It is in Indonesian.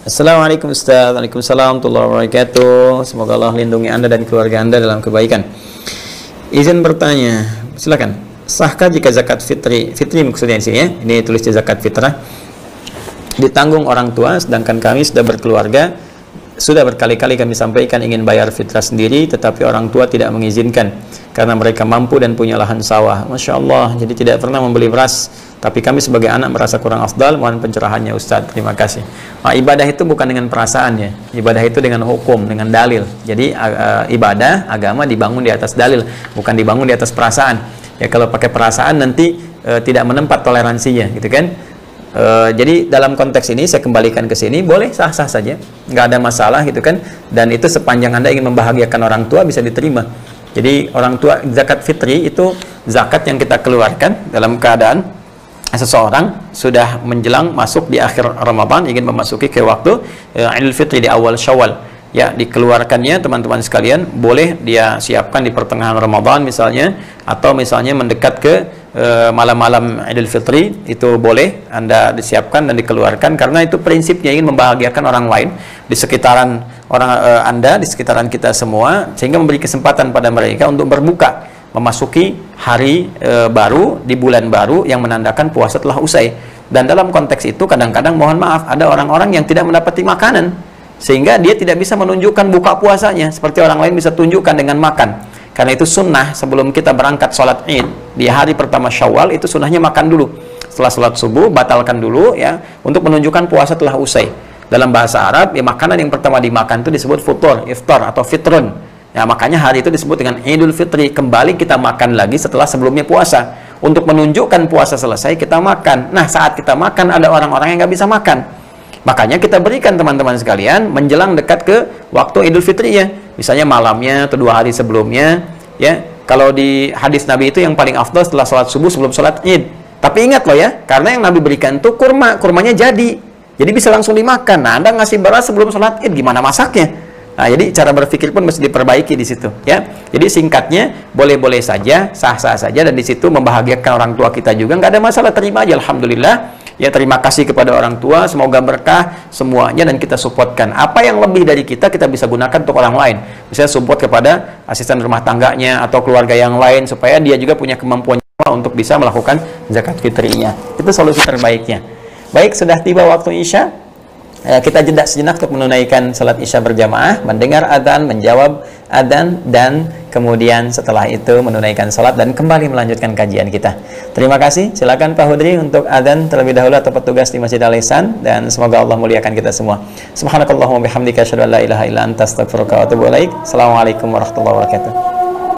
Assalamualaikum Ustaz. Waalaikumsalam warahmatullahi wabarakatuh. Semoga Allah lindungi Anda dan keluarga Anda dalam kebaikan. Izin bertanya, silakan. Sahkah jika zakat fitri maksudnya di sini ya? Ini tulisnya zakat fitrah ditanggung orang tua, sedangkan kami sudah berkeluarga, sudah berkali-kali kami sampaikan ingin bayar fitrah sendiri, tetapi orang tua tidak mengizinkan karena mereka mampu dan punya lahan sawah. Masya Allah, jadi tidak pernah membeli beras. Tapi kami sebagai anak merasa kurang afdal, mohon pencerahannya Ustaz. Terima kasih. Ibadah itu bukan dengan perasaan ya. Ibadah itu dengan hukum, dengan dalil. Jadi ibadah, agama dibangun di atas dalil, bukan dibangun di atas perasaan. Ya kalau pakai perasaan nanti tidak menempat toleransinya, gitu kan? Jadi dalam konteks ini saya kembalikan ke sini, boleh sah-sah saja, nggak ada masalah gitu kan. Dan itu sepanjang Anda ingin membahagiakan orang tua bisa diterima. Jadi orang tua, zakat fitri itu zakat yang kita keluarkan dalam keadaan seseorang sudah menjelang masuk di akhir Ramadan, ingin memasuki ke waktu Idul Fitri di awal Syawal. Ya, dikeluarkannya teman-teman sekalian, boleh dia siapkan di pertengahan Ramadan misalnya, atau misalnya mendekat ke malam-malam Idul Fitri, itu boleh Anda disiapkan dan dikeluarkan, karena itu prinsipnya ingin membahagiakan orang lain di sekitaran orang Anda, di sekitaran kita semua, sehingga memberi kesempatan pada mereka untuk berbuka, memasuki hari baru di bulan baru yang menandakan puasa telah usai. Dan dalam konteks itu kadang-kadang mohon maaf ada orang-orang yang tidak mendapati makanan, sehingga dia tidak bisa menunjukkan buka puasanya seperti orang lain bisa tunjukkan dengan makan. Karena itu sunnah sebelum kita berangkat sholat id di hari pertama Syawal, itu sunnahnya makan dulu. Setelah sholat subuh batalkan dulu ya, untuk menunjukkan puasa telah usai. Dalam bahasa Arab ya, makanan yang pertama dimakan itu disebut futur, iftar atau fitrun. Ya, makanya hari itu disebut dengan Idul Fitri. Kembali kita makan lagi setelah sebelumnya puasa, untuk menunjukkan puasa selesai kita makan. Nah, saat kita makan ada orang-orang yang nggak bisa makan, makanya kita berikan teman-teman sekalian menjelang dekat ke waktu Idul Fitri ya, misalnya malamnya atau 2 hari sebelumnya ya. Kalau di hadis Nabi itu yang paling afdal setelah sholat subuh sebelum sholat id. Tapi ingat loh ya, karena yang Nabi berikan itu kurmanya jadi bisa langsung dimakan. Nah, Anda ngasih beras sebelum sholat id, gimana masaknya? Nah, jadi cara berpikir pun mesti diperbaiki di situ, ya. Jadi singkatnya, boleh-boleh saja, sah-sah saja, dan di situ membahagiakan orang tua kita juga, nggak ada masalah, terima aja, alhamdulillah. Ya, terima kasih kepada orang tua, semoga berkah semuanya dan kita supportkan. Apa yang lebih dari kita bisa gunakan untuk orang lain. Misalnya support kepada asisten rumah tangganya atau keluarga yang lain, supaya dia juga punya kemampuan untuk bisa melakukan zakat fitrinya. Itu solusi terbaiknya. Baik, sudah tiba waktu Isya. Kita jeda sejenak untuk menunaikan salat Isya berjamaah, mendengar adzan, menjawab adzan, dan kemudian setelah itu menunaikan salat dan kembali melanjutkan kajian kita. Terima kasih. Silakan Pak Hudri untuk adzan terlebih dahulu atau petugas di Masjid Al-Ihsan, dan semoga Allah muliakan kita semua. Subhanakallahumma bihamdika asyhadu an la ilaha illa anta astaghfiruka wa atubu ilaik. Assalamualaikum warahmatullahi wabarakatuh.